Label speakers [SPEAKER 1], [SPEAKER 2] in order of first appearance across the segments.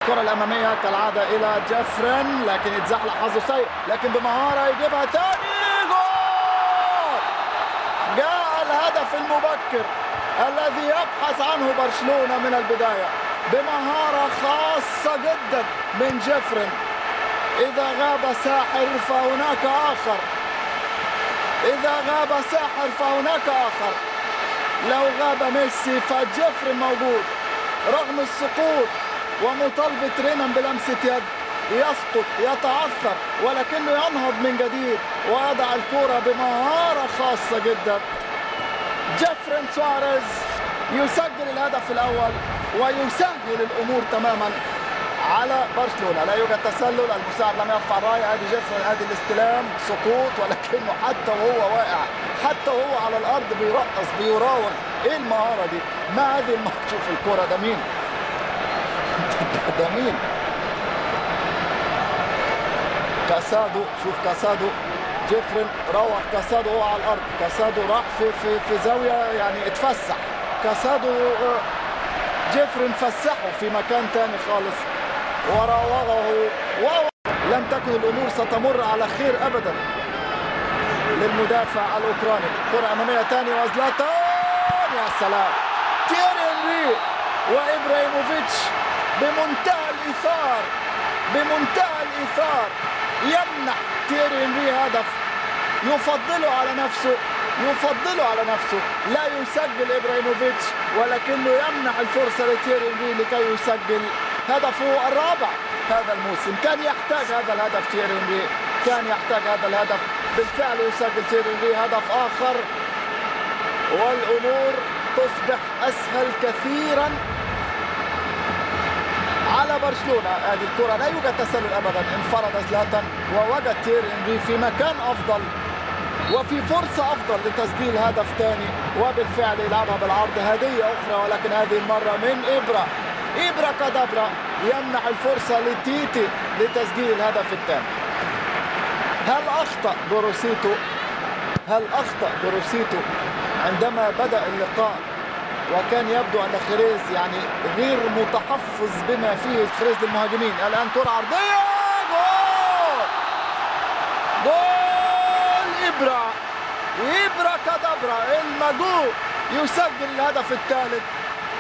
[SPEAKER 1] الكرة الأمامية كالعادة إلى جيفرين، لكن يتزحلق حظه سيء، لكن بمهارة يجيبها تاني جول. جاء الهدف المبكر الذي يبحث عنه برشلونة من البداية بمهارة خاصة جدا من جيفرين. إذا غاب ساحر فهناك آخر، إذا غاب ساحر فهناك آخر. لو غاب ميسي فجيفرين موجود رغم السقوط ومطالبة رينان بلمسة يد. يسقط يتعثر ولكنه ينهض من جديد ويضع الكرة بمهارة خاصة جدا. جيفرين سواريز يسجل الهدف الأول ويسهل الأمور تماما على برشلونة. لا يوجد تسلل، المساعد لم يرفع الراية، ادي جيفرين ادي الاستلام، سقوط، ولكنه حتى وهو واقع، حتى وهو على الارض بيرقص بيراوغ. ايه المهارة دي؟ ما هذه المهارة؟ شوف الكرة، ده مين؟ ده مين؟ كاسادو، شوف كاسادو. جيفرين روح كاسادو وهو على الارض، كاسادو راح في زاوية يعني اتفسح. كاسادو جيفرين فسحه في مكان تاني خالص وراوغه. لم تكن الامور ستمر على خير ابدا للمدافع الاوكراني. كرة امامية تاني وزلاتان، يا سلام. تييري هنري وابراهيموفيتش بمنتهى الايثار، بمنتهى الايثار يمنح تييري هنري هدف يفضله على نفسه، يفضله على نفسه. لا يسجل ابراهيموفيتش ولكنه يمنح الفرصة لتييري هنري لكي يسجل هدفه الرابع هذا الموسم. كان يحتاج هذا الهدف تييري هنري، كان يحتاج هذا الهدف. بالفعل يسجل تييري هنري هدف آخر والأمور تصبح أسهل كثيرا على برشلونة. هذه الكرة لا يوجد تسلل أبدا، انفرد زلاتان ووجد تييري هنري في مكان أفضل وفي فرصة أفضل لتسجيل هدف ثاني، وبالفعل يلعبها بالعرض. هدية أخرى ولكن هذه المرة من إبرا كادابرا يمنح الفرصة لتيتي لتسجيل الهدف الثاني. هل أخطأ بروسيتو؟ هل أخطأ بروسيتو عندما بدأ اللقاء وكان يبدو أن خريز يعني غير متحفظ بما فيه خريز للمهاجمين؟ الآن كرة عرضية، جول! جول إبرا كادابرا المجو يسجل الهدف الثالث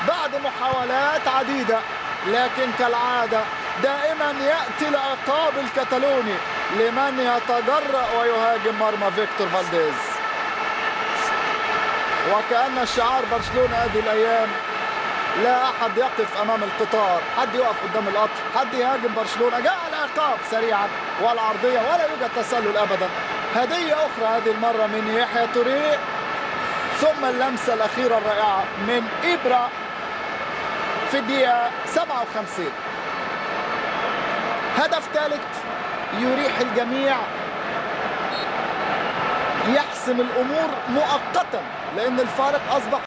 [SPEAKER 1] بعد محاولات عديدة، لكن كالعادة دائما يأتي العقاب الكتالوني لمن يتجرأ ويهاجم مرمى فيكتور فالديز. وكأن شعار برشلونة هذه الأيام لا أحد يقف أمام القطار، حد يقف قدام القطر، حد يهاجم برشلونة. جاء العقاب سريعا والعرضية ولا يوجد تسلل أبدا. هدية أخرى هذه المرة من يحيى توريه، ثم اللمسة الأخيرة الرائعة من إبرا في الدقيقة 57. هدف ثالث يريح الجميع، يحسم الأمور مؤقتا لأن الفارق أصبح